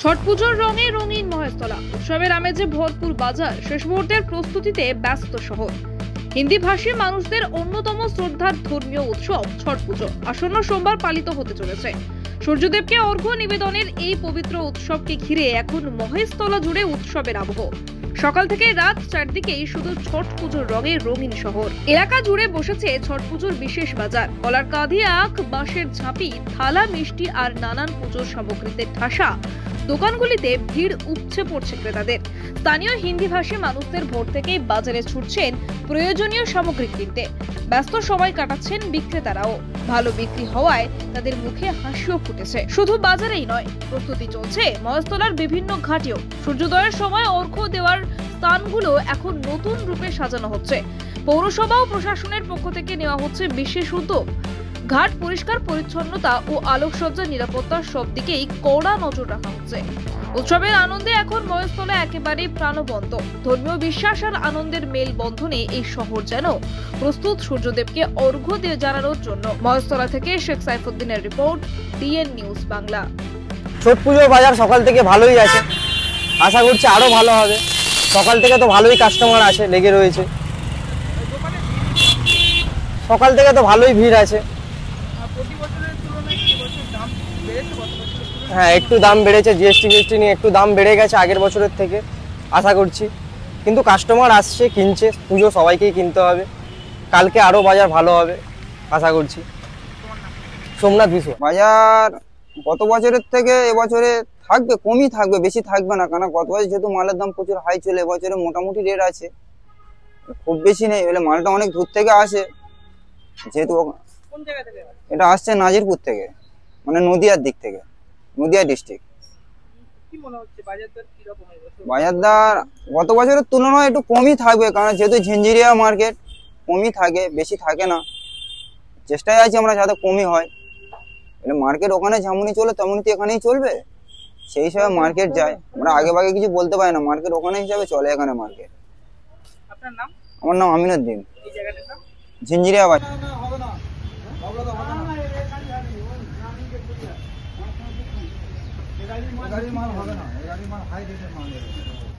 ছট পুজোর রঙে রঙিন মহেশতলা, উৎসবের আমেজে ভরপুর বাজার, শেষ মুহূর্তের প্রস্তুতিতে ব্যস্ত শহর। হিন্দি ভাষী মানুষদের অন্যতম শ্রদ্ধার ধর্মীয় উৎসব ছট পুজো আসন্ন সোমবার পালিত হতে চলেছে। সূর্যদেবকে অর্ঘ্য নিবেদনের এই পবিত্র উৎসবকে ঘিরে এখন মহেশতলা জুড়ে উৎসবের আবহ। সকাল থেকে রাত চারদিকেই শুধু ছট পুজোর রঙে রঙিন শহর। এলাকা জুড়ে বসেছে ছট পুজোর বিশেষ বাজার। কলার কাঁধি আখ, বাঁশের ঝাঁপি, থালা, মিষ্টি আর নানান পুজোর সামগ্রীতে ঠাসা দোকানগুলিতে ভিড় উপচে পড়ছে ক্রেতাদের। স্থানীয় হিন্দি ভাষী মানুষদের ভোর থেকেই বাজারে ছুটছেন প্রয়োজনীয় সামগ্রী কিনতে। ব্যস্ত সময় কাটাচ্ছেন বিক্রেতারাও। ভালো বিক্রি হওয়ায় তাদের মুখে হাসিও ফুটেছে। শুধু বাজারেই নয়, প্রস্তুতি চলছে মহেশতলার বিভিন্ন ঘাটেও। সূর্যোদয়ের সময় অর্ঘ্য দেওয়ার স্থানগুলো এখন নতুন রূপে সাজানো হচ্ছে। পৌরসভা ও প্রশাসনের পক্ষ থেকে নেওয়া হচ্ছে বিশেষ উদ্যোগ। ঘাট পরিষ্কার পরিচ্ছন্নতা ও আলোকসজ্জার নিরাপত্তার সব দিকেই কড়া নজর রাখা হচ্ছে। উৎসবের আনন্দে এখন মহেশতলা একেবারে প্রাণবন্ত। ধর্মীয় বিশ্বাস আর আনন্দের মেল বন্ধনে এই শহর যেন প্রস্তুত সূর্যদেবকে অর্ঘ্য দিয়ে জানানোর জন্য। মহেশতলা থেকে শেখ সাইফুদ্দিনের report, DN news Bangla. Chhath পুজোর বাজার সকাল থেকে ভালোই আছে, আশা করছি আরো ভালো হবে। সকাল থেকে তো ভালোই কাস্টমার আছে, লেগে রয়েছে। সকাল থেকে তো ভালোই ভিড় আছে। হ্যাঁ, একটু দাম বেড়েছে, জিএসটি নিয়ে একটু দাম বেড়ে গেছে আগের বছরের থেকে, আশা করছি। কিন্তু কাস্টমার আসছে, কিনছে। পুজো সবাইকেই কিনতে হবে। কালকে আরো বাজার ভালো হবে আশা করছি। সোমনাথ বিশ্ব বাজার গত বছরের থেকে এবছরে থাকবে, কমই থাকবে, বেশি থাকবে না। কারণ গত বছর যেহেতু মালের দাম প্রচুর হাই ছিল, এবছরে মোটামুটি রেট আছে, খুব বেশি নেই। এবারে মালটা অনেক দূর থেকে আসে, যেহেতু এটা আসছে নাজিরপুর থেকে, মানে নদিয়ার দিক থেকে, নদিয়া ডিস্ট্রিক্ট। বাজার দর গত বছরের তুলনায় একটু কমই থাকবে, কারণ যেহেতু ঝিঞ্জিরিয়া মার্কেট, কমই থাকে, বেশি থাকে না। চেষ্টায় আছি আমরা যাতে কমই হয়। মার্কেট ওখানে যেমনই চলে তেমনই তো এখানেই চলবে, সেই হিসাবে মার্কেট যায়। আমরা আগে ভাগে কিছু বলতে পারি না, মার্কেট ওখানে হিসাবে চলে এখানে মার্কেট। আমার নাম আমিনুদ্দিন, ঝিঞ্জিরিয়া বাজার।